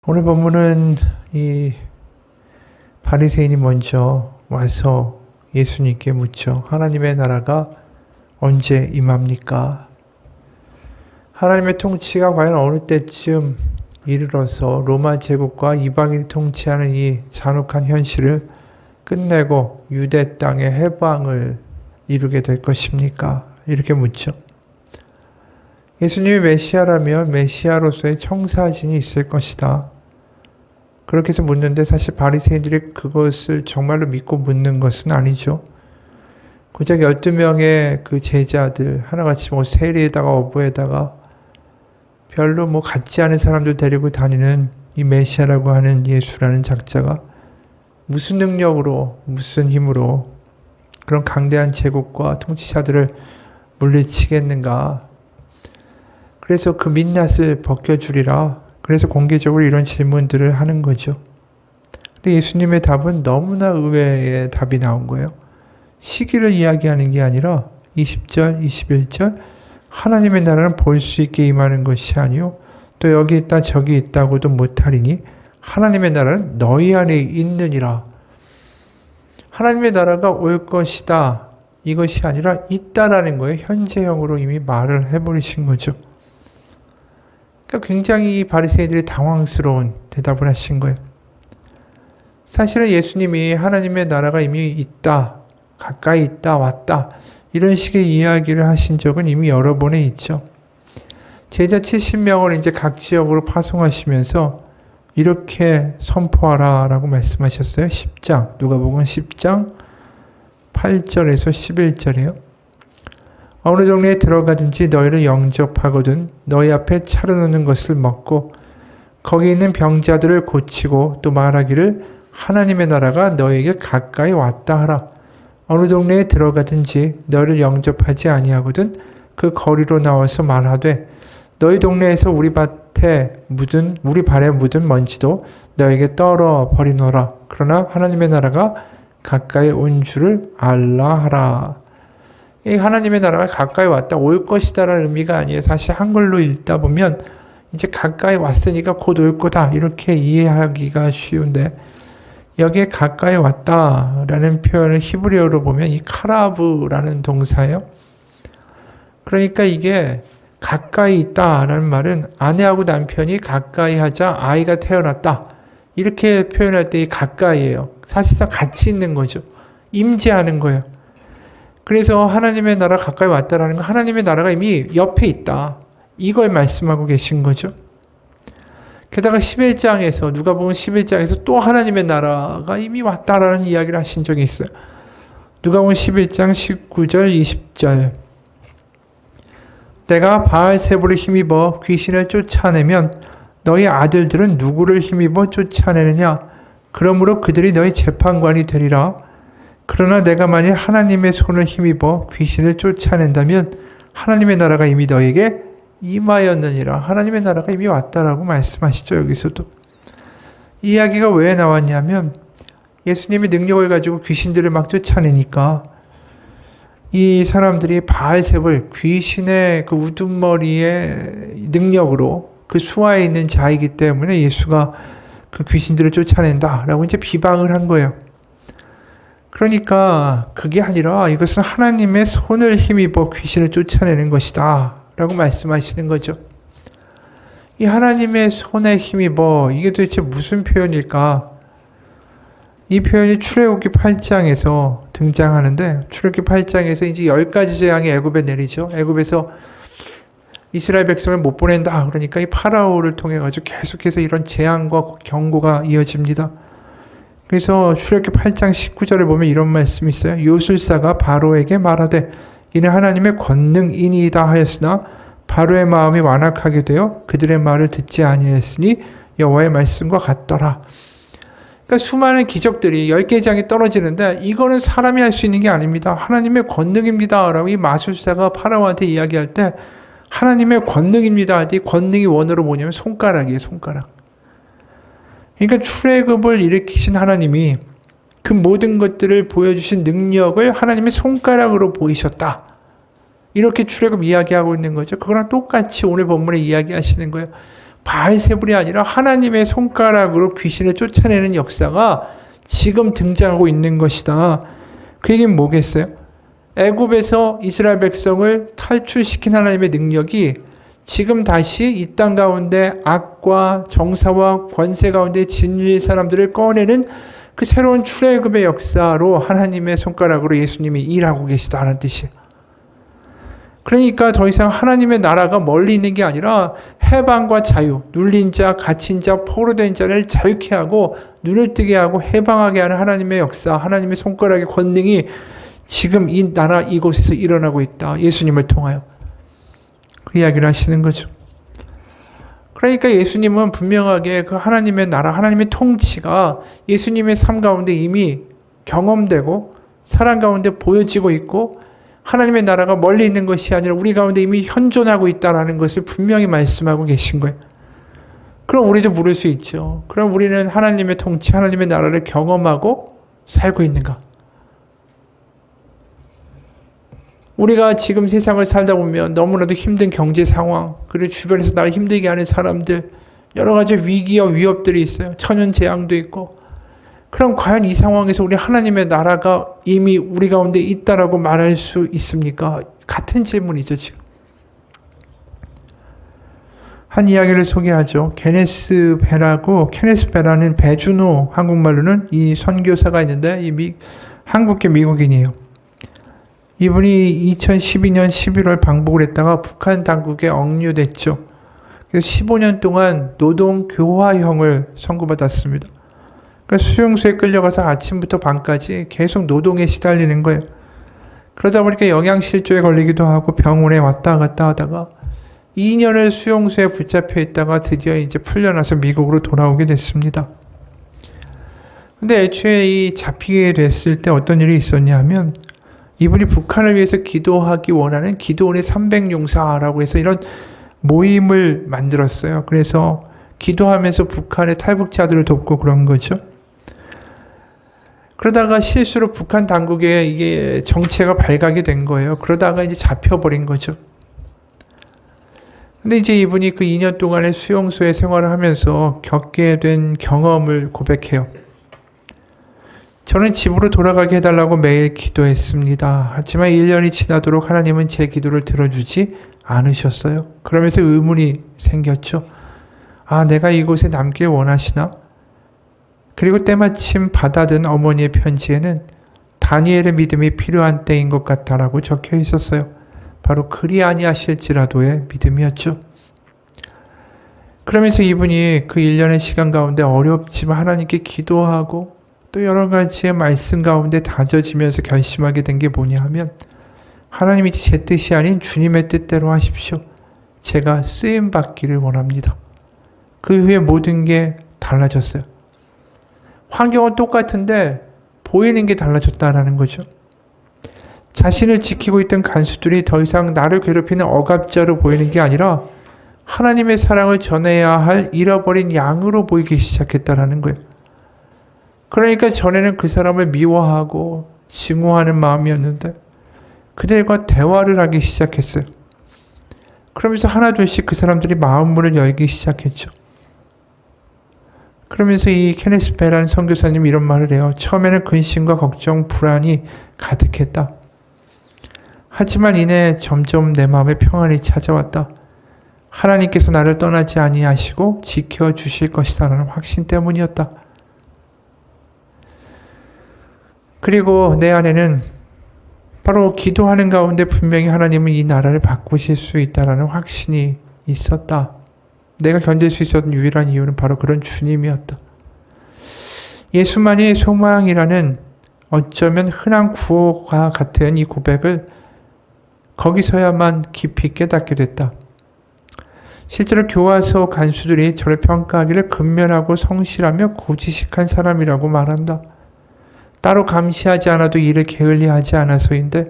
오늘 본문은 이 바리새인이 먼저 와서 예수님께 묻죠. 하나님의 나라가 언제 임합니까? 하나님의 통치가 과연 어느 때쯤 이르러서 로마 제국과 이방인이 통치하는 이 잔혹한 현실을 끝내고 유대 땅의 해방을 이루게 될 것입니까? 이렇게 묻죠. 예수님이 메시아라면 메시아로서의 청사진이 있을 것이다. 그렇게 해서 묻는데 사실 바리새인들이 그것을 정말로 믿고 묻는 것은 아니죠. 고작 12명의 그 제자들 하나같이 세리에다가 어부에다가 별로 같지 않은 사람들 데리고 다니는 이 메시아라고 하는 예수라는 작자가 무슨 능력으로 무슨 힘으로 그런 강대한 제국과 통치자들을 물리치겠는가. 그래서 그 민낯을 벗겨주리라. 그래서 공개적으로 이런 질문들을 하는 거죠. 근데 예수님의 답은 너무나 의외의 답이 나온 거예요. 시기를 이야기하는 게 아니라 20절, 21절 하나님의 나라는 볼 수 있게 임하는 것이 아니요 또 여기 있다 저기 있다고도 못하리니 하나님의 나라는 너희 안에 있느니라. 하나님의 나라가 올 것이다. 이것이 아니라 있다라는 거예요. 현재형으로 이미 말을 해버리신 거죠. 그러니까 굉장히 바리새인들이 당황스러운 대답을 하신 거예요. 사실은 예수님이 하나님의 나라가 이미 있다, 가까이 있다, 왔다 이런 식의 이야기를 하신 적은 이미 여러 번에 있죠. 제자 70명을 이제 각 지역으로 파송하시면서 이렇게 선포하라 라고 말씀하셨어요. 10장, 누가복음 10장 8절에서 11절이에요. 어느 동네에 들어가든지 너희를 영접하거든 너희 앞에 차려놓는 것을 먹고 거기 있는 병자들을 고치고 또 말하기를 하나님의 나라가 너희에게 가까이 왔다 하라. 어느 동네에 들어가든지 너희를 영접하지 아니하거든 그 거리로 나와서 말하되 너희 동네에서 우리 발에 묻은 먼지도 너에게 떨어 버리노라. 그러나 하나님의 나라가 가까이 온 줄을 알라 하라. 이 하나님의 나라가 가까이 왔다, 올 것이다라는 의미가 아니에요. 사실 한글로 읽다 보면 이제 가까이 왔으니까 곧 올 거다 이렇게 이해하기가 쉬운데 여기에 가까이 왔다라는 표현을 히브리어로 보면 이 카라브라는 동사예요. 그러니까 이게 가까이 있다라는 말은 아내하고 남편이 가까이 하자 아이가 태어났다 이렇게 표현할 때 이 가까이예요. 사실상 같이 있는 거죠. 임재하는 거예요. 그래서 하나님의 나라 가까이 왔다라는 건 하나님의 나라가 이미 옆에 있다. 이걸 말씀하고 계신 거죠. 게다가 11장에서 누가복음 11장에서 또 하나님의 나라가 이미 왔다라는 이야기를 하신 적이 있어요. 누가복음 11장 19절 20절 내가 바알세불을 힘입어 귀신을 쫓아내면 너희 아들들은 누구를 힘입어 쫓아내느냐? 그러므로 그들이 너희 재판관이 되리라. 그러나 내가 만일 하나님의 손을 힘입어 귀신을 쫓아낸다면 하나님의 나라가 이미 너에게 임하였느니라. 하나님의 나라가 이미 왔다라고 말씀하시죠. 여기서도. 이 이야기가 왜 나왔냐면 예수님이 능력을 가지고 귀신들을 막 쫓아내니까 이 사람들이 바알세불 귀신의 그 우두머리의 능력으로 그 수하에 있는 자이기 때문에 예수가 그 귀신들을 쫓아낸다라고 이제 비방을 한 거예요. 그러니까 그게 아니라 이것은 하나님의 손을 힘입어 귀신을 쫓아내는 것이다 라고 말씀하시는 거죠. 이 하나님의 손에 힘입어 이게 도대체 무슨 표현일까? 이 표현이 출애굽기 8장에서 등장하는데 출애굽기 8장에서 이제 10가지 재앙이 애굽에 내리죠. 애굽에서 이스라엘 백성을 못 보낸다. 그러니까 이 파라오를 통해 가지고 계속해서 이런 재앙과 경고가 이어집니다. 그래서 출애굽기 8장 19절을 보면 이런 말씀이 있어요. 요술사가 바로에게 말하되 이는 하나님의 권능이니이다 하였으나 바로의 마음이 완악하게 되어 그들의 말을 듣지 아니하였으니 여호와의 말씀과 같더라. 그러니까 수많은 기적들이 10개 장이 떨어지는데 이거는 사람이 할 수 있는 게 아닙니다. 하나님의 권능입니다. 라고 이 마술사가 파라오한테 이야기할 때 하나님의 권능입니다. 이 권능이 원어로 뭐냐면 손가락이에요. 손가락. 그러니까 출애굽을 일으키신 하나님이 그 모든 것들을 보여주신 능력을 하나님의 손가락으로 보이셨다. 이렇게 출애굽 이야기하고 있는 거죠. 그거랑 똑같이 오늘 본문에 이야기하시는 거예요. 바알세불이 아니라 하나님의 손가락으로 귀신을 쫓아내는 역사가 지금 등장하고 있는 것이다. 그 얘기는 뭐겠어요? 애굽에서 이스라엘 백성을 탈출시킨 하나님의 능력이 지금 다시 이 땅 가운데 악과 정사와 권세 가운데 진리의 사람들을 꺼내는 그 새로운 출애굽의 역사로 하나님의 손가락으로 예수님이 일하고 계시다는 뜻이에요. 그러니까 더 이상 하나님의 나라가 멀리 있는 게 아니라 해방과 자유, 눌린 자, 갇힌 자, 포로된 자를 자유케 하고 눈을 뜨게 하고 해방하게 하는 하나님의 역사, 하나님의 손가락의 권능이 지금 이 나라 이곳에서 일어나고 있다. 예수님을 통하여. 그 이야기를 하시는 거죠. 그러니까 예수님은 분명하게 그 하나님의 나라, 하나님의 통치가 예수님의 삶 가운데 이미 경험되고 사람 가운데 보여지고 있고 하나님의 나라가 멀리 있는 것이 아니라 우리 가운데 이미 현존하고 있다는 것을 분명히 말씀하고 계신 거예요. 그럼 우리도 물을 수 있죠. 그럼 우리는 하나님의 통치, 하나님의 나라를 경험하고 살고 있는가? 우리가 지금 세상을 살다 보면 너무나도 힘든 경제 상황, 그리고 주변에서 나를 힘들게 하는 사람들, 여러 가지 위기와 위협들이 있어요. 천연재앙도 있고. 그럼 과연 이 상황에서 우리 하나님의 나라가 이미 우리 가운데 있다라고 말할 수 있습니까? 같은 질문이죠, 지금. 한 이야기를 소개하죠. 케네스 베라는 배준호, 한국말로는 이 선교사가 있는데 한국계 미국인이에요. 이분이 2012년 11월 방북을 했다가 북한 당국에 억류됐죠. 그래서 15년 동안 노동 교화형을 선고받았습니다. 그러니까 수용소에 끌려가서 아침부터 밤까지 계속 노동에 시달리는 거예요. 그러다 보니까 영양실조에 걸리기도 하고 병원에 왔다 갔다 하다가 2년을 수용소에 붙잡혀 있다가 드디어 이제 풀려나서 미국으로 돌아오게 됐습니다. 근데 애초에 이 잡히게 됐을 때 어떤 일이 있었냐 하면 이분이 북한을 위해서 기도하기 원하는 기도원의 300용사라고 해서 이런 모임을 만들었어요. 그래서 기도하면서 북한의 탈북자들을 돕고 그런 거죠. 그러다가 실수로 북한 당국에 이게 정체가 발각이 된 거예요. 그러다가 이제 잡혀버린 거죠. 근데 이제 이분이 그 2년 동안의 수용소에 생활을 하면서 겪게 된 경험을 고백해요. 저는 집으로 돌아가게 해달라고 매일 기도했습니다. 하지만 1년이 지나도록 하나님은 제 기도를 들어주지 않으셨어요. 그러면서 의문이 생겼죠. 아, 내가 이곳에 남길 원하시나? 그리고 때마침 받아든 어머니의 편지에는 다니엘의 믿음이 필요한 때인 것 같다라고 적혀 있었어요. 바로 그리 아니하실지라도의 믿음이었죠. 그러면서 이분이 그 1년의 시간 가운데 어렵지만 하나님께 기도하고 또 여러 가지의 말씀 가운데 다져지면서 결심하게 된 게 뭐냐 하면 하나님이 제 뜻이 아닌 주님의 뜻대로 하십시오. 제가 쓰임받기를 원합니다. 그 후에 모든 게 달라졌어요. 환경은 똑같은데 보이는 게 달라졌다는 거죠. 자신을 지키고 있던 간수들이 더 이상 나를 괴롭히는 억압자로 보이는 게 아니라 하나님의 사랑을 전해야 할 잃어버린 양으로 보이기 시작했다는 거예요. 그러니까 전에는 그 사람을 미워하고 증오하는 마음이었는데 그들과 대화를 하기 시작했어요. 그러면서 하나둘씩 그 사람들이 마음문을 열기 시작했죠. 그러면서 이 케네스 베라는 선교사님이 이런 말을 해요. 처음에는 근심과 걱정, 불안이 가득했다. 하지만 이내 점점 내 마음에 평안이 찾아왔다. 하나님께서 나를 떠나지 아니하시고 지켜주실 것이다라는 확신 때문이었다. 그리고 내 안에는 바로 기도하는 가운데 분명히 하나님은 이 나라를 바꾸실 수 있다라는 확신이 있었다. 내가 견딜 수 있었던 유일한 이유는 바로 그런 주님이었다. 예수만이 소망이라는 어쩌면 흔한 구호가 같은 이 고백을 거기서야만 깊이 깨닫게 됐다. 실제로 교화소 간수들이 저를 평가하기를 근면하고 성실하며 고지식한 사람이라고 말한다. 따로 감시하지 않아도 이를 게을리하지 않아서인데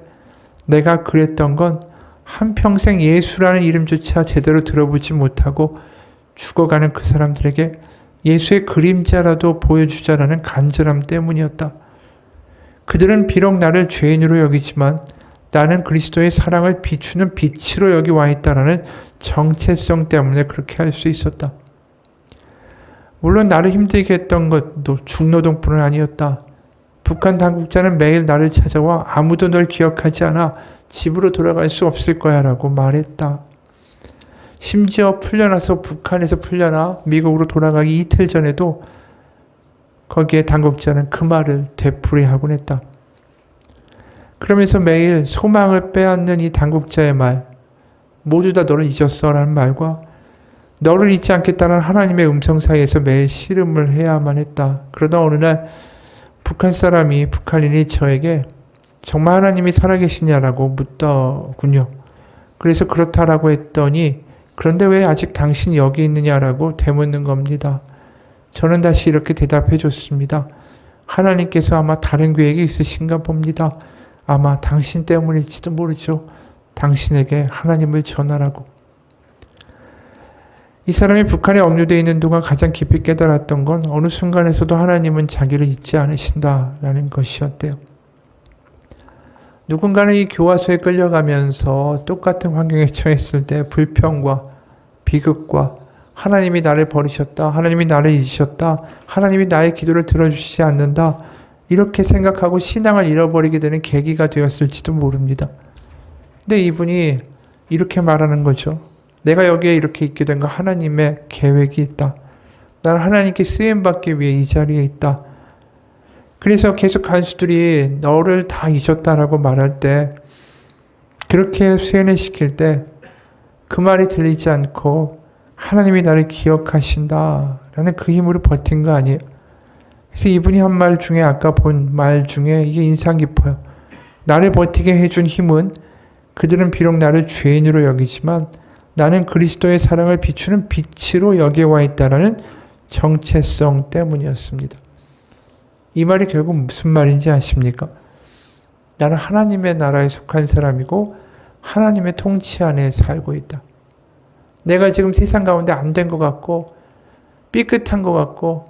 내가 그랬던 건 한평생 예수라는 이름조차 제대로 들어보지 못하고 죽어가는 그 사람들에게 예수의 그림자라도 보여주자라는 간절함 때문이었다. 그들은 비록 나를 죄인으로 여기지만 나는 그리스도의 사랑을 비추는 빛으로 여기 와 있다라는 정체성 때문에 그렇게 할 수 있었다. 물론 나를 힘들게 했던 것도 중노동뿐은 아니었다. 북한 당국자는 매일 나를 찾아와 아무도 널 기억하지 않아 집으로 돌아갈 수 없을 거야 라고 말했다. 심지어 풀려나서 북한에서 풀려나 미국으로 돌아가기 이틀 전에도 거기에 당국자는 그 말을 되풀이하곤 했다. 그러면서 매일 소망을 빼앗는 이 당국자의 말, 모두 다 너를 잊었어 라는 말과 너를 잊지 않겠다는 하나님의 음성 사이에서 매일 씨름을 해야만 했다. 그러다 어느 날 북한인이 저에게 정말 하나님이 살아계시냐라고 묻더군요. 그래서 그렇다라고 했더니 그런데 왜 아직 당신이 여기 있느냐라고 되묻는 겁니다. 저는 다시 이렇게 대답해 줬습니다. 하나님께서 아마 다른 계획이 있으신가 봅니다. 아마 당신 때문일지도 모르죠. 당신에게 하나님을 전하라고. 이 사람이 북한에 억류되어 있는 동안 가장 깊이 깨달았던 건 어느 순간에서도 하나님은 자기를 잊지 않으신다라는 것이었대요. 누군가는 이 교화소에 끌려가면서 똑같은 환경에 처했을 때 불평과 비극과 하나님이 나를 버리셨다, 하나님이 나를 잊으셨다, 하나님이 나의 기도를 들어주시지 않는다 이렇게 생각하고 신앙을 잃어버리게 되는 계기가 되었을지도 모릅니다. 근데 이분이 이렇게 말하는 거죠. 내가 여기에 이렇게 있게 된 건 하나님의 계획이 있다. 나는 하나님께 쓰임받기 위해 이 자리에 있다. 그래서 계속 간수들이 너를 다 잊었다라고 말할 때, 그렇게 수행을 시킬 때 그 말이 들리지 않고 하나님이 나를 기억하신다라는 그 힘으로 버틴 거 아니에요. 그래서 이분이 한 말 중에 아까 본 말 중에 이게 인상 깊어요. 나를 버티게 해준 힘은 그들은 비록 나를 죄인으로 여기지만 나는 그리스도의 사랑을 비추는 빛으로 여기에 와 있다라는 정체성 때문이었습니다. 이 말이 결국 무슨 말인지 아십니까? 나는 하나님의 나라에 속한 사람이고 하나님의 통치 안에 살고 있다. 내가 지금 세상 가운데 안 된 것 같고 삐끗한 것 같고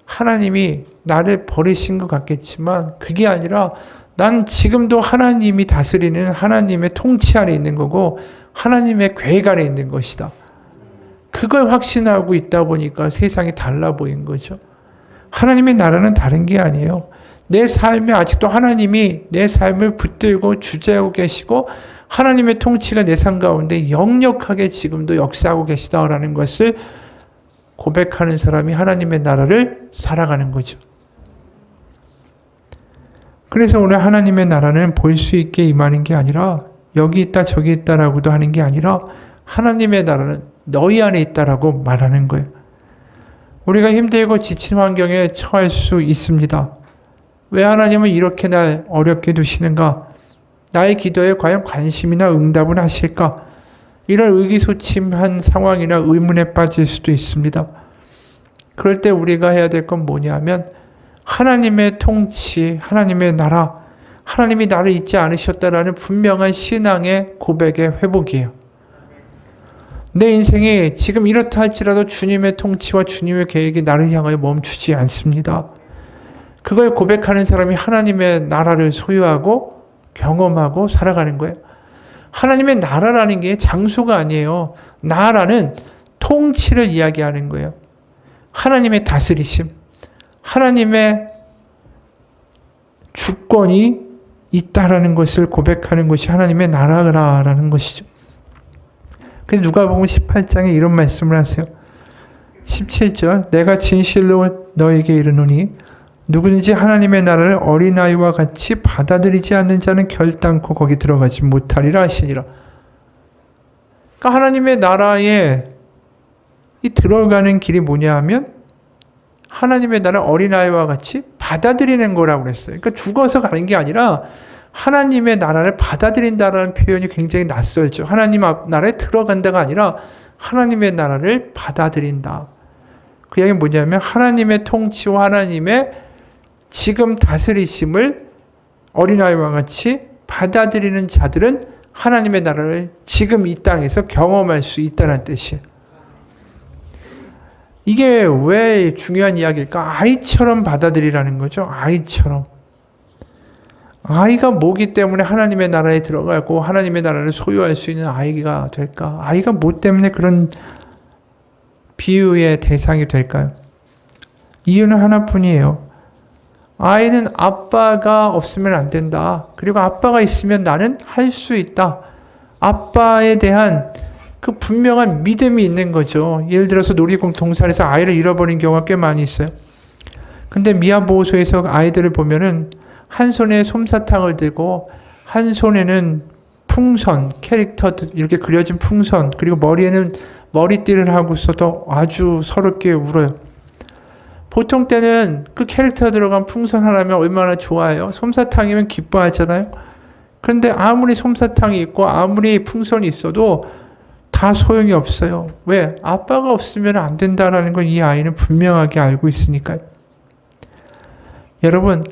하나님이 나를 버리신 것 같겠지만 그게 아니라 난 지금도 하나님이 다스리는 하나님의 통치 안에 있는 거고 하나님의 계획 안에 있는 것이다. 그걸 확신하고 있다 보니까 세상이 달라 보인 거죠. 하나님의 나라는 다른 게 아니에요. 내 삶에 아직도 하나님이 내 삶을 붙들고 주재하고 계시고 하나님의 통치가 내 삶 가운데 역력하게 지금도 역사하고 계시다라는 것을 고백하는 사람이 하나님의 나라를 살아가는 거죠. 그래서 오늘 하나님의 나라는 볼 수 있게 임하는 게 아니라 여기 있다 저기 있다라고도 하는 게 아니라 하나님의 나라는 너희 안에 있다라고 말하는 거예요. 우리가 힘들고 지친 환경에 처할 수 있습니다. 왜 하나님은 이렇게 날 어렵게 두시는가? 나의 기도에 과연 관심이나 응답은 하실까? 이런 의기소침한 상황이나 의문에 빠질 수도 있습니다. 그럴 때 우리가 해야 될 건 뭐냐면 하나님의 통치, 하나님의 나라, 하나님이 나를 잊지 않으셨다라는 분명한 신앙의 고백의 회복이에요. 내 인생이 지금 이렇다 할지라도 주님의 통치와 주님의 계획이 나를 향하여 멈추지 않습니다. 그걸 고백하는 사람이 하나님의 나라를 소유하고 경험하고 살아가는 거예요. 하나님의 나라라는 게 장소가 아니에요. 나라는 통치를 이야기하는 거예요. 하나님의 다스리심, 하나님의 주권이 있다라는 것을 고백하는 것이 하나님의 나라라는 것이죠. 그래서 누가복음 18장에 이런 말씀을 하세요. 17절 내가 진실로 너에게 이르노니 누구든지 하나님의 나라를 어린아이와 같이 받아들이지 않는 자는 결단코 거기 들어가지 못하리라 하시니라. 그러니까 하나님의 나라에 이 들어가는 길이 뭐냐 하면 하나님의 나라 어린아이와 같이 받아들이는 거라고 그랬어요. 그러니까 죽어서 가는 게 아니라 하나님의 나라를 받아들인다라는 표현이 굉장히 낯설죠. 하나님 나라에 들어간다가 아니라 하나님의 나라를 받아들인다. 그 이야기는 뭐냐면 하나님의 통치와 하나님의 지금 다스리심을 어린아이와 같이 받아들이는 자들은 하나님의 나라를 지금 이 땅에서 경험할 수 있다는 뜻이에요. 이게 왜 중요한 이야기일까? 아이처럼 받아들이라는 거죠. 아이처럼. 아이가 뭐기 때문에 하나님의 나라에 들어가고 하나님의 나라를 소유할 수 있는 아이가 될까? 아이가 뭐 때문에 그런 비유의 대상이 될까요? 이유는 하나뿐이에요. 아이는 아빠가 없으면 안 된다. 그리고 아빠가 있으면 나는 할 수 있다. 아빠에 대한 그 분명한 믿음이 있는 거죠. 예를 들어서 놀이동산에서 아이를 잃어버린 경우가 꽤 많이 있어요. 근데 미아보호소에서 아이들을 보면은 한 손에 솜사탕을 들고 한 손에는 풍선, 캐릭터 이렇게 그려진 풍선, 그리고 머리에는 머리띠를 하고서도 아주 서럽게 울어요. 보통 때는 그 캐릭터 들어간 풍선 하나면 얼마나 좋아해요. 솜사탕이면 기뻐하잖아요. 그런데 아무리 솜사탕이 있고 아무리 풍선이 있어도 다 소용이 없어요. 왜? 아빠가 없으면 안 된다라는 건 이 아이는 분명하게 알고 있으니까요. 여러분,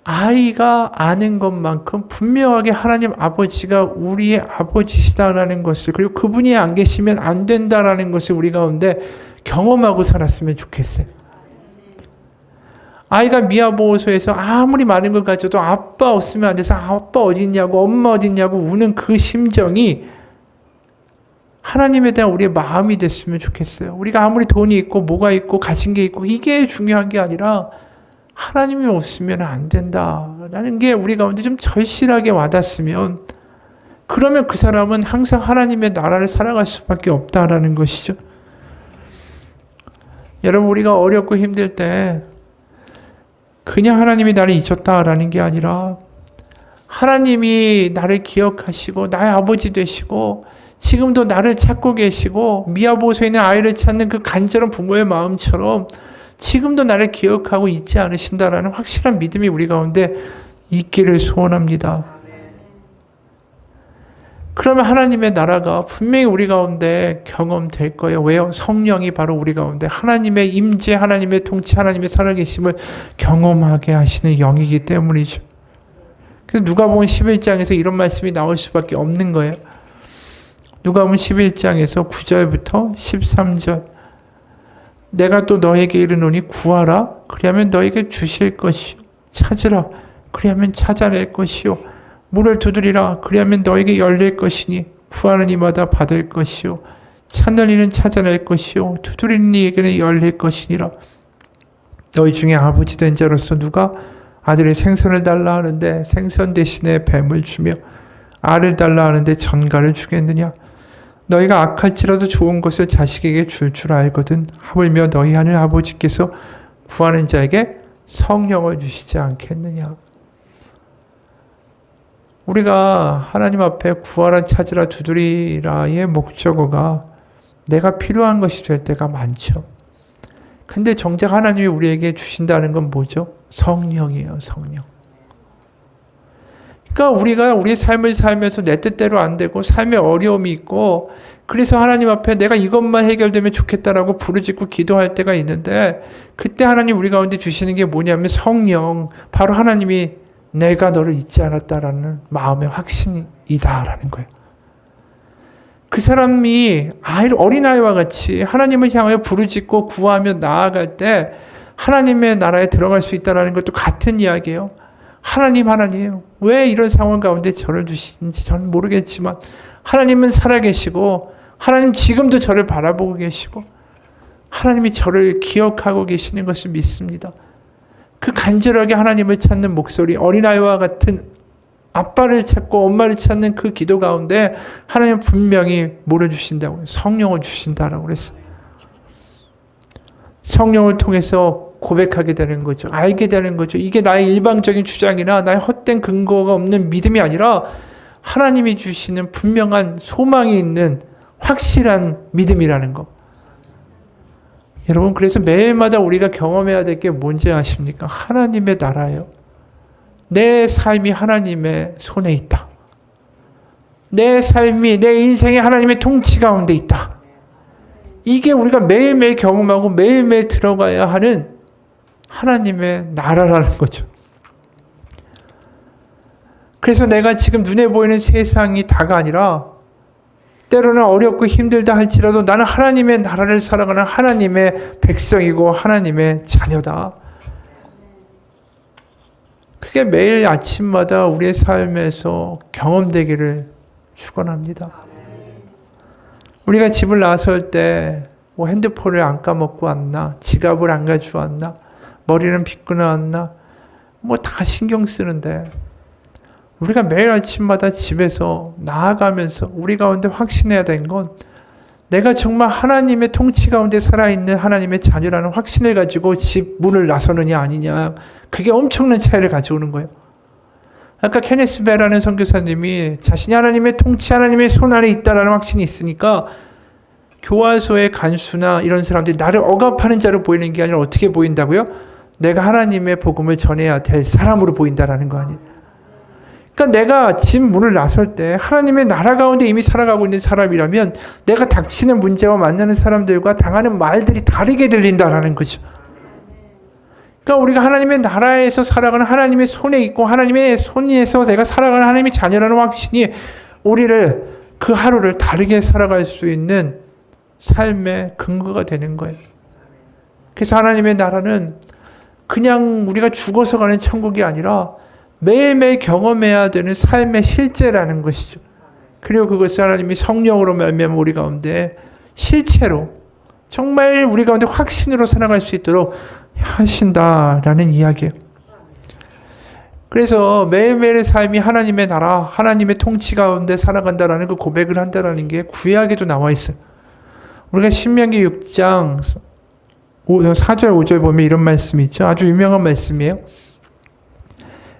아이가 아는 것만큼 분명하게 하나님 아버지가 우리의 아버지시다라는 것을, 그리고 그분이 안 계시면 안 된다라는 것을 우리 가운데 경험하고 살았으면 좋겠어요. 아이가 미아보호소에서 아무리 많은 걸 가져도 아빠 없으면 안 돼서 아빠 어디 있냐고 엄마 어디 있냐고 우는 그 심정이 하나님에 대한 우리의 마음이 됐으면 좋겠어요. 우리가 아무리 돈이 있고 뭐가 있고 가진 게 있고 이게 중요한 게 아니라 하나님이 없으면 안 된다라는 게 우리 가운데 좀 절실하게 와닿으면, 그러면 그 사람은 항상 하나님의 나라를 살아갈 수밖에 없다라는 것이죠. 여러분, 우리가 어렵고 힘들 때 그냥 하나님이 나를 잊었다라는 게 아니라 하나님이 나를 기억하시고 나의 아버지 되시고 지금도 나를 찾고 계시고 미아보호소에 있는 아이를 찾는 그 간절한 부모의 마음처럼 지금도 나를 기억하고 잊지 않으신다라는 확실한 믿음이 우리 가운데 있기를 소원합니다. 그러면 하나님의 나라가 분명히 우리 가운데 경험될 거예요. 왜요? 성령이 바로 우리 가운데 하나님의 임재, 하나님의 통치, 하나님의 살아계심을 경험하게 하시는 영이기 때문이죠. 그래서 누가복음 11장에서 이런 말씀이 나올 수밖에 없는 거예요. 누가복음 11장에서 9절부터 13절. 내가 또 너에게 이르노니 구하라 그리하면 너에게 주실 것이요 찾으라 그리하면 찾아낼 것이요 문을 두드리라 그리하면 너에게 열릴 것이니 구하는 이마다 받을 것이요 찾는 이는 찾아낼 것이요 두드리는 이에게는 열릴 것이니라. 너희 중에 아버지 된 자로서 누가 아들의 생선을 달라 하는데 생선 대신에 뱀을 주며 알을 달라 하는데 전갈을 주겠느냐. 너희가 악할지라도 좋은 것을 자식에게 줄 알거든 하물며 너희 하늘 아버지께서 구하는 자에게 성령을 주시지 않겠느냐. 우리가 하나님 앞에 구하라 찾으라 두드리라의 목적어가 내가 필요한 것이 될 때가 많죠. 근데 정작 하나님이 우리에게 주신다는 건 뭐죠? 성령이에요. 성령. 그러니까 우리가 우리의 삶을 살면서 내 뜻대로 안 되고 삶에 어려움이 있고 그래서 하나님 앞에 내가 이것만 해결되면 좋겠다라고 부르짖고 기도할 때가 있는데 그때 하나님 우리 가운데 주시는 게 뭐냐면 성령, 바로 하나님이 내가 너를 잊지 않았다라는 마음의 확신이다라는 거예요. 그 사람이 어린아이와 같이 하나님을 향하여 부르짖고 구하며 나아갈 때 하나님의 나라에 들어갈 수 있다는 것도 같은 이야기예요. 하나님 왜 이런 상황 가운데 저를 두시는지 저는 모르겠지만 하나님은 살아계시고 하나님 지금도 저를 바라보고 계시고 하나님이 저를 기억하고 계시는 것을 믿습니다. 그 간절하게 하나님을 찾는 목소리, 어린아이와 같은 아빠를 찾고 엄마를 찾는 그 기도 가운데 하나님은 분명히 뭐를 주신다고요? 성령을 주신다라고 그랬어요. 성령을 통해서 고백하게 되는 거죠. 알게 되는 거죠. 이게 나의 일방적인 주장이나 나의 헛된 근거가 없는 믿음이 아니라 하나님이 주시는 분명한 소망이 있는 확실한 믿음이라는 거. 여러분, 그래서 매일마다 우리가 경험해야 될 게 뭔지 아십니까? 하나님의 나라예요. 내 삶이 하나님의 손에 있다. 내 삶이, 내 인생이 하나님의 통치 가운데 있다. 이게 우리가 매일매일 경험하고 매일매일 들어가야 하는 하나님의 나라라는 거죠. 그래서 내가 지금 눈에 보이는 세상이 다가 아니라 때로는 어렵고 힘들다 할지라도 나는 하나님의 나라를 살아가는 하나님의 백성이고 하나님의 자녀다. 그게 매일 아침마다 우리의 삶에서 경험되기를 축원합니다. 우리가 집을 나설 때 뭐 핸드폰을 안 까먹고 왔나, 지갑을 안 가져왔나, 머리는 빗고 나왔나, 뭐 다 신경 쓰는데 우리가 매일 아침마다 집에서 나아가면서 우리 가운데 확신해야 되는 건 내가 정말 하나님의 통치 가운데 살아있는 하나님의 자녀라는 확신을 가지고 집 문을 나서느냐 아니냐, 그게 엄청난 차이를 가져오는 거예요. 아까 케네스 베라는 선교사님이 자신이 하나님의 통치, 하나님의 손 아래 있다라는 확신이 있으니까 교화소의 간수나 이런 사람들이 나를 억압하는 자로 보이는 게 아니라 어떻게 보인다고요? 내가 하나님의 복음을 전해야 될 사람으로 보인다라는 거 아니에요. 그러니까 내가 집 문을 나설 때 하나님의 나라 가운데 이미 살아가고 있는 사람이라면 내가 닥치는 문제와 만나는 사람들과 당하는 말들이 다르게 들린다라는 거죠. 그러니까 우리가 하나님의 나라에서 살아가는 하나님의 손에 있고 하나님의 손에서 내가 살아가는 하나님의 자녀라는 확신이 우리를 그 하루를 다르게 살아갈 수 있는 삶의 근거가 되는 거예요. 그래서 하나님의 나라는 그냥 우리가 죽어서 가는 천국이 아니라 매일매일 경험해야 되는 삶의 실제라는 것이죠. 그리고 그것을 하나님이 성령으로 말미암아 우리 가운데 실체로 정말 우리 가운데 확신으로 살아갈 수 있도록 하신다라는 이야기예요. 그래서 매일매일의 삶이 하나님의 나라, 하나님의 통치 가운데 살아간다라는 그 고백을 한다라는 게 구약에도 나와 있어요. 우리가 신명기 6장 4절 5절 보면 이런 말씀이 있죠. 아주 유명한 말씀이에요.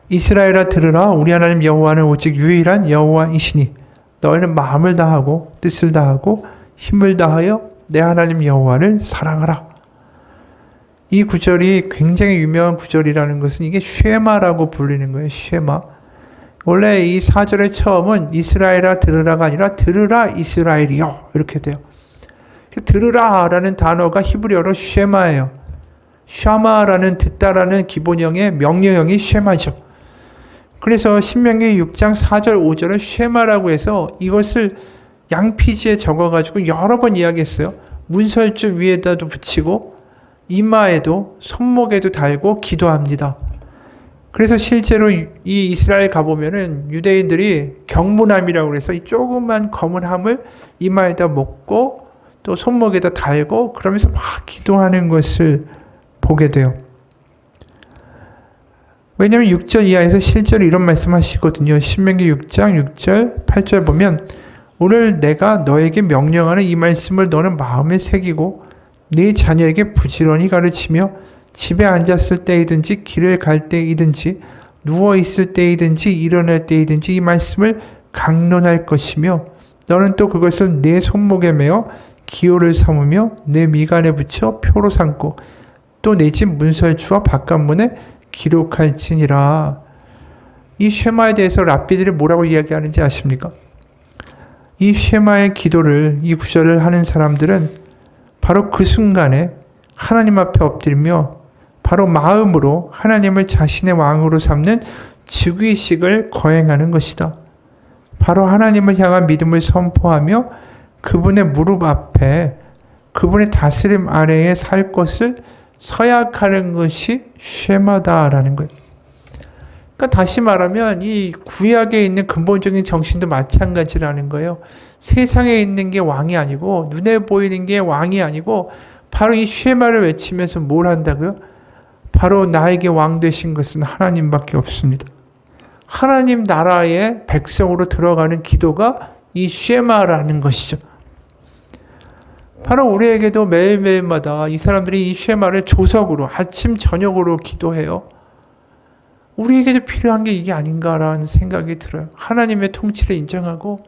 이스라엘아 들으라, 우리 하나님 여호와는 오직 유일한 여호와이시니 너희는 마음을 다하고 뜻을 다하고 힘을 다하여 내 하나님 여호와를 사랑하라. 이 구절이 굉장히 유명한 구절이라는 것은 이게 쉐마라고 불리는 거예요. 쉐마. 원래 이 4절의 처음은 이스라엘아 들으라가 아니라 들으라 이스라엘이여 이렇게 돼요. 들으라라는 단어가 히브리어로 쉐마예요. 샤마라는 듣다라는 기본형의 명령형이 쉐마죠. 그래서 신명기 6장 4절 5절은 쉐마라고 해서 이것을 양피지에 적어가지고 여러 번 이야기했어요. 문설주 위에다도 붙이고 이마에도 손목에도 달고 기도합니다. 그래서 실제로 이 이스라엘 가보면은 유대인들이 경문함이라고 해서 이 조그만 검은 함을 이마에다 묶고 또 손목에다 달고 그러면서 막 기도하는 것을 보게 돼요. 왜냐하면 6절 이하에서 실제로 이런 말씀 하시거든요. 신명기 6장 6절 8절 보면 오늘 내가 너에게 명령하는 이 말씀을 너는 마음에 새기고 네 자녀에게 부지런히 가르치며 집에 앉았을 때이든지 길을 갈 때이든지 누워있을 때이든지 일어날 때이든지 이 말씀을 강론할 것이며 너는 또 그것을 내 손목에 매어 기호를 삼으며 내 미간에 붙여 표로 삼고 또 내 집 문설주와 바깥문에 기록할지니라. 이 쉐마에 대해서 랍비들이 뭐라고 이야기하는지 아십니까? 이 쉐마의 기도를, 이 구절을 하는 사람들은 바로 그 순간에 하나님 앞에 엎드리며 바로 마음으로 하나님을 자신의 왕으로 삼는 즉위식을 거행하는 것이다. 바로 하나님을 향한 믿음을 선포하며 그분의 무릎 앞에 그분의 다스림 아래에 살 것을 서약하는 것이 쉐마다라는 거예요. 그러니까 다시 말하면 이 구약에 있는 근본적인 정신도 마찬가지라는 거예요. 세상에 있는 게 왕이 아니고 눈에 보이는 게 왕이 아니고 바로 이 쉐마를 외치면서 뭘 한다고요? 바로 나에게 왕 되신 것은 하나님밖에 없습니다. 하나님 나라의 백성으로 들어가는 기도가 이 쉐마라는 것이죠. 바로 우리에게도 매일매일마다 이 사람들이 이 쉐마를 조석으로 아침 저녁으로 기도해요. 우리에게도 필요한 게 이게 아닌가라는 생각이 들어요. 하나님의 통치를 인정하고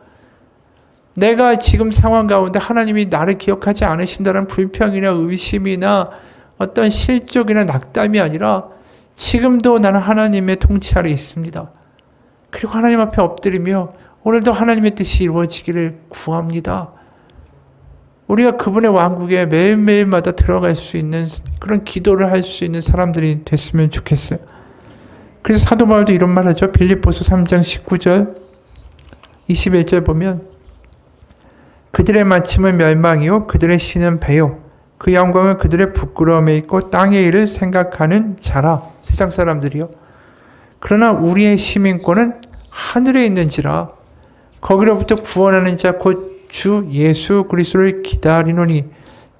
내가 지금 상황 가운데 하나님이 나를 기억하지 않으신다는 불평이나 의심이나 어떤 실족이나 낙담이 아니라 지금도 나는 하나님의 통치 아래 있습니다. 그리고 하나님 앞에 엎드리며 오늘도 하나님의 뜻이 이루어지기를 구합니다. 우리가 그분의 왕국에 매일매일마다 들어갈 수 있는 그런 기도를 할 수 있는 사람들이 됐으면 좋겠어요. 그래서 사도 바울도 이런 말 하죠. 빌립보서 3장 19절 21절 보면 그들의 마침은 멸망이요 그들의 신은 배요 그 영광은 그들의 부끄러움에 있고 땅의 일을 생각하는 자라. 세상 사람들이요. 그러나 우리의 시민권은 하늘에 있는지라 거기로부터 구원하는 자 곧 주 예수 그리스도를 기다리노니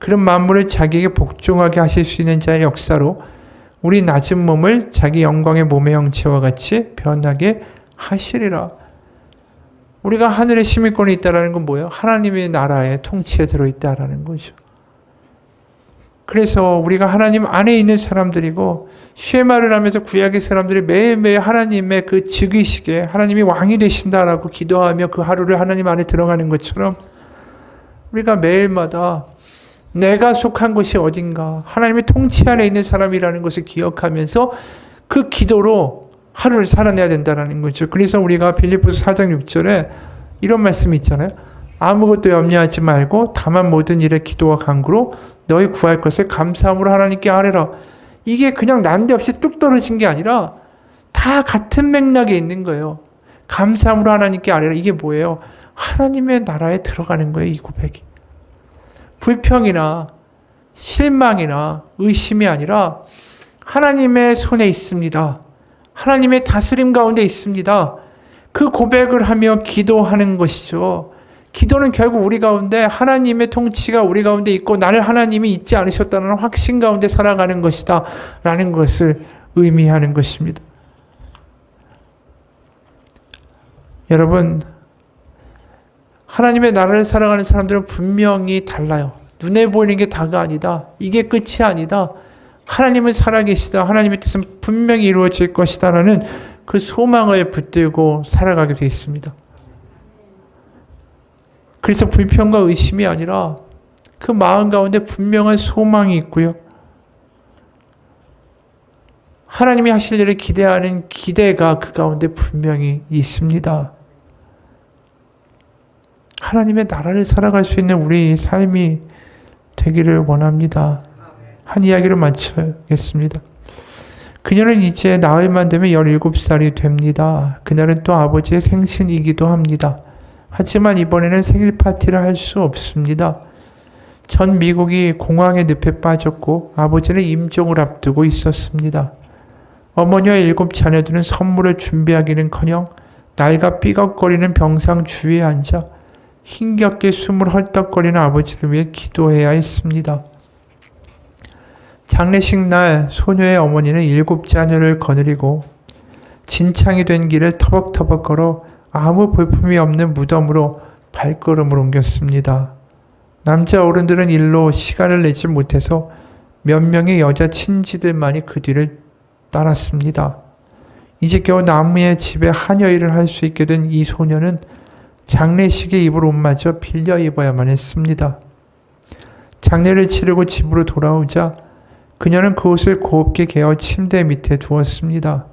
그런 만물을 자기에게 복종하게 하실 수 있는 자의 역사로 우리 낮은 몸을 자기 영광의 몸의 형체와 같이 변하게 하시리라. 우리가 하늘의 시민권이 있다는 건 뭐예요? 하나님의 나라의 통치에 들어있다라는 거죠. 그래서 우리가 하나님 안에 있는 사람들이고 쉐마를 하면서 구약의 사람들이 매일매일 하나님의 그 즉위식에 하나님이 왕이 되신다라고 기도하며 그 하루를 하나님 안에 들어가는 것처럼 우리가 매일마다 내가 속한 곳이 어딘가 하나님의 통치 안에 있는 사람이라는 것을 기억하면서 그 기도로 하루를 살아내야 된다는 거죠. 그래서 우리가 빌립보서 4장 6절에 이런 말씀이 있잖아요. 아무것도 염려하지 말고 다만 모든 일에 기도와 간구로 너희 구할 것을 감사함으로 하나님께 아뢰라. 이게 그냥 난데없이 뚝 떨어진 게 아니라 다 같은 맥락에 있는 거예요. 감사함으로 하나님께 아뢰라. 이게 뭐예요? 하나님의 나라에 들어가는 거예요. 이 고백이. 불평이나 실망이나 의심이 아니라 하나님의 손에 있습니다. 하나님의 다스림 가운데 있습니다. 그 고백을 하며 기도하는 것이죠. 기도는 결국 우리 가운데 하나님의 통치가 우리 가운데 있고 나를 하나님이 잊지 않으셨다는 확신 가운데 살아가는 것이다 라는 것을 의미하는 것입니다. 여러분, 하나님의 나라를 살아가는 사람들은 분명히 달라요. 눈에 보이는 게 다가 아니다. 이게 끝이 아니다. 하나님은 살아계시다. 하나님의 뜻은 분명히 이루어질 것이다 라는 그 소망을 붙들고 살아가게 되어 있습니다. 그래서 불평과 의심이 아니라 그 마음 가운데 분명한 소망이 있고요. 하나님이 하실 일을 기대하는 기대가 그 가운데 분명히 있습니다. 하나님의 나라를 살아갈 수 있는 우리 삶이 되기를 원합니다. 한 이야기로 마치겠습니다. 그녀는 이제 나흘만 되면 17살이 됩니다. 그날은 또 아버지의 생신이기도 합니다. 하지만 이번에는 생일 파티를 할 수 없습니다. 전 미국이 공황의 늪에 빠졌고 아버지는 임종을 앞두고 있었습니다. 어머니와 7 자녀들은 선물을 준비하기는커녕 날가 삐걱거리는 병상 주위에 앉아 힘겹게 숨을 헐떡거리는 아버지를 위해 기도해야 했습니다. 장례식 날 소녀의 어머니는 7 자녀를 거느리고 진창이 된 길을 터벅터벅 걸어 아무 볼품이 없는 무덤으로 발걸음을 옮겼습니다. 남자 어른들은 일로 시간을 내지 못해서 몇 명의 여자 친지들만이 그 뒤를 따랐습니다. 이제 겨우 남의 집에 하녀일을 할 수 있게 된 이 소녀는 장례식에 입을 옷마저 빌려 입어야만 했습니다. 장례를 치르고 집으로 돌아오자 그녀는 그 옷을 곱게 개어 침대 밑에 두었습니다.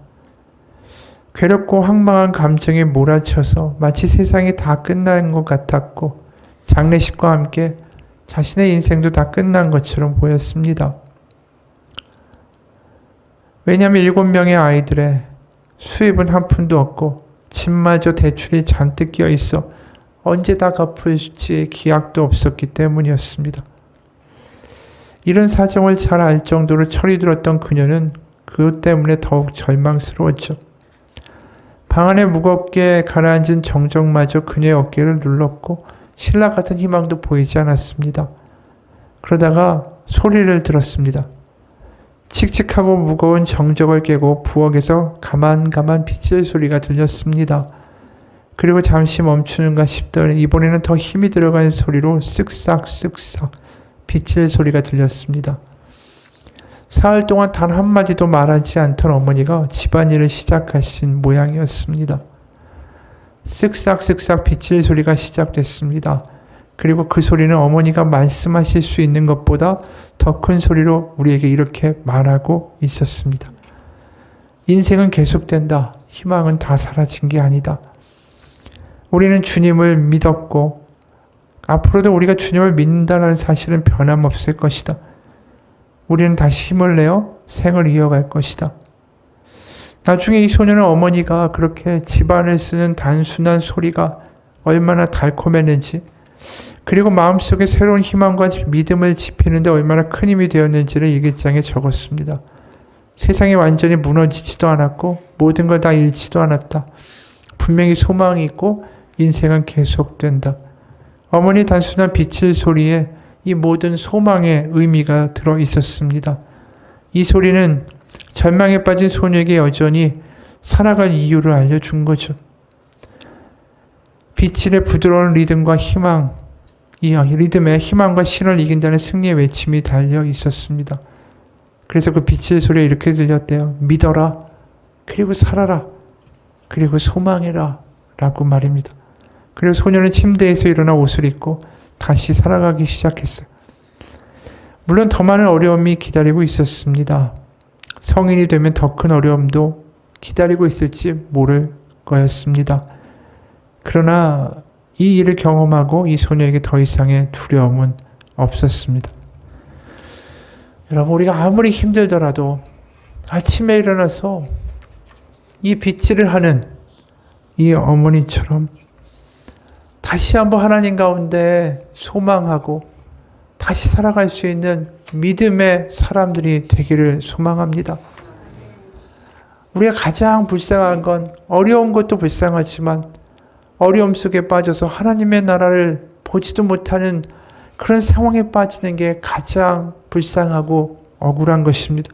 괴롭고 황망한 감정에 몰아쳐서 마치 세상이 다 끝난 것 같았고 장례식과 함께 자신의 인생도 다 끝난 것처럼 보였습니다. 왜냐하면 7명의 아이들의 수입은 한 푼도 없고 집마저 대출이 잔뜩 끼어 있어 언제 다 갚을지 기약도 없었기 때문이었습니다. 이런 사정을 잘 알 정도로 철이 들었던 그녀는 그것 때문에 더욱 절망스러웠죠. 방 안에 무겁게 가라앉은 정적마저 그녀의 어깨를 눌렀고 신라 같은 희망도 보이지 않았습니다. 그러다가 소리를 들었습니다. 칙칙하고 무거운 정적을 깨고 부엌에서 가만가만 빗질 소리가 들렸습니다. 그리고 잠시 멈추는가 싶더니 이번에는 더 힘이 들어간 소리로 쓱싹쓱싹 빗질 소리가 들렸습니다. 사흘 동안 단 한마디도 말하지 않던 어머니가 집안일을 시작하신 모양이었습니다. 쓱싹쓱싹 빗질 소리가 시작됐습니다. 그리고 그 소리는 어머니가 말씀하실 수 있는 것보다 더 큰 소리로 우리에게 이렇게 말하고 있었습니다. 인생은 계속된다. 희망은 다 사라진 게 아니다. 우리는 주님을 믿었고 앞으로도 우리가 주님을 믿는다는 사실은 변함없을 것이다. 우리는 다시 힘을 내어 생을 이어갈 것이다. 나중에 이 소녀는 어머니가 그렇게 집안을 쓰는 단순한 소리가 얼마나 달콤했는지 그리고 마음속에 새로운 희망과 믿음을 지피는데 얼마나 큰 힘이 되었는지를 일기장에 적었습니다. 세상이 완전히 무너지지도 않았고 모든 걸 다 잃지도 않았다. 분명히 소망이 있고 인생은 계속된다. 어머니 단순한 빗질 소리에 이 모든 소망의 의미가 들어 있었습니다. 이 소리는 절망에 빠진 소녀에게 여전히 살아갈 이유를 알려준 거죠. 빛의 부드러운 리듬과 희망, 이 리듬에 희망과 신을 이긴다는 승리의 외침이 달려 있었습니다. 그래서 그 빛의 소리가 이렇게 들렸대요. 믿어라, 그리고 살아라, 그리고 소망해라 라고 말입니다. 그리고 소녀는 침대에서 일어나 옷을 입고 다시 살아가기 시작했어요. 물론 더 많은 어려움이 기다리고 있었습니다. 성인이 되면 더 큰 어려움도 기다리고 있을지 모를 거였습니다. 그러나 이 일을 경험하고 이 소녀에게 더 이상의 두려움은 없었습니다. 여러분, 우리가 아무리 힘들더라도 아침에 일어나서 이 빗질을 하는 이 어머니처럼 다시 한번 하나님 가운데 소망하고 다시 살아갈 수 있는 믿음의 사람들이 되기를 소망합니다. 우리가 가장 불쌍한 건 어려운 것도 불쌍하지만 어려움 속에 빠져서 하나님의 나라를 보지도 못하는 그런 상황에 빠지는 게 가장 불쌍하고 억울한 것입니다.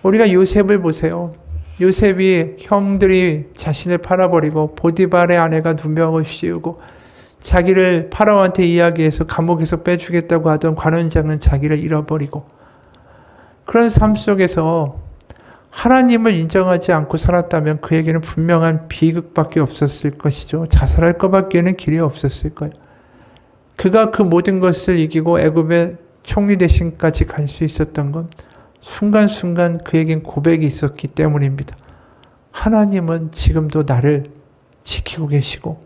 우리가 요셉을 보세요. 요셉이 형들이 자신을 팔아버리고 보디발의 아내가 2명을 씌우고 자기를 파라오한테 이야기해서 감옥에서 빼주겠다고 하던 관원장은 자기를 잃어버리고 그런 삶 속에서 하나님을 인정하지 않고 살았다면 그에게는 분명한 비극밖에 없었을 것이죠. 자살할 것밖에는 길이 없었을 거예요. 그가 그 모든 것을 이기고 애굽의 총리 대신까지 갈 수 있었던 건 순간순간 그에겐 고백이 있었기 때문입니다. 하나님은 지금도 나를 지키고 계시고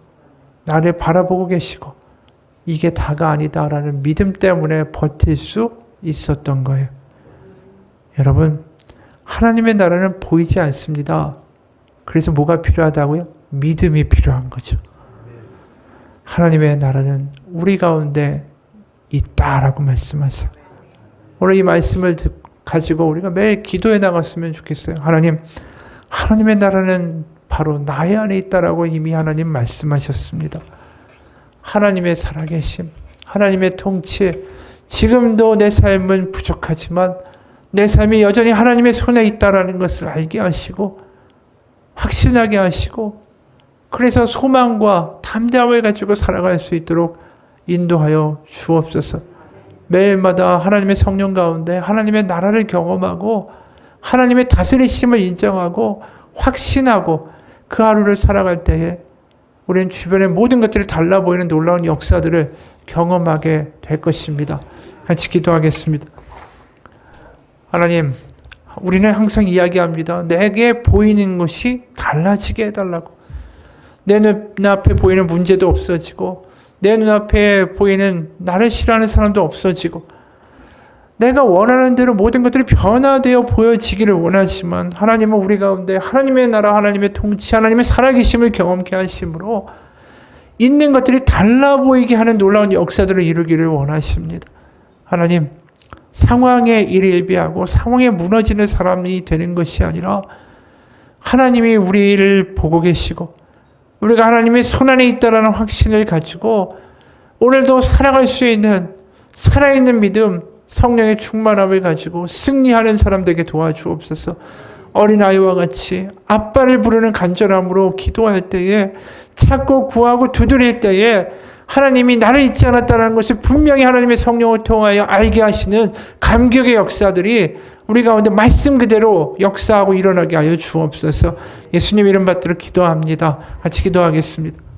나를 바라보고 계시고 이게 다가 아니다라는 믿음 때문에 버틸 수 있었던 거예요. 여러분, 하나님의 나라는 보이지 않습니다. 그래서 뭐가 필요하다고요? 믿음이 필요한 거죠. 하나님의 나라는 우리 가운데 있다라고 말씀하세요. 오늘 이 말씀을 가지고 우리가 매일 기도해 나갔으면 좋겠어요. 하나님의 나라는 바로 나의 안에 있다라고 이미 하나님 말씀하셨습니다. 하나님의 살아계심, 하나님의 통치, 지금도 내 삶은 부족하지만 내 삶이 여전히 하나님의 손에 있다라는 것을 알게 하시고 확신하게 하시고 그래서 소망과 담대함을 가지고 살아갈 수 있도록 인도하여 주옵소서. 매일마다 하나님의 성령 가운데 하나님의 나라를 경험하고 하나님의 다스리심을 인정하고 확신하고 그 하루를 살아갈 때에 우리는 주변의 모든 것들이 달라 보이는 놀라운 역사들을 경험하게 될 것입니다. 같이 기도하겠습니다. 하나님, 우리는 항상 이야기합니다. 내게 보이는 것이 달라지게 해달라고. 내 눈앞에 보이는 문제도 없어지고 내 눈앞에 보이는 나를 싫어하는 사람도 없어지고 내가 원하는 대로 모든 것들이 변화되어 보여지기를 원하지만 하나님은 우리 가운데 하나님의 나라, 하나님의 통치, 하나님의 살아계심을 경험케 하심으로 있는 것들이 달라 보이게 하는 놀라운 역사들을 이루기를 원하십니다. 하나님, 상황에 일일비하고 상황에 무너지는 사람이 되는 것이 아니라 하나님이 우리를 보고 계시고 우리가 하나님의 손안에 있다라는 확신을 가지고 오늘도 살아갈 수 있는 살아있는 믿음, 성령의 충만함을 가지고 승리하는 사람 되게 도와주옵소서. 어린아이와 같이 아빠를 부르는 간절함으로 기도할 때에 찾고 구하고 두드릴 때에 하나님이 나를 잊지 않았다는 것을 분명히 하나님의 성령을 통하여 알게 하시는 감격의 역사들이 우리 가운데 말씀 그대로 역사하고 일어나게 하여 주옵소서. 예수님 이름 받들어 기도합니다. 같이 기도하겠습니다.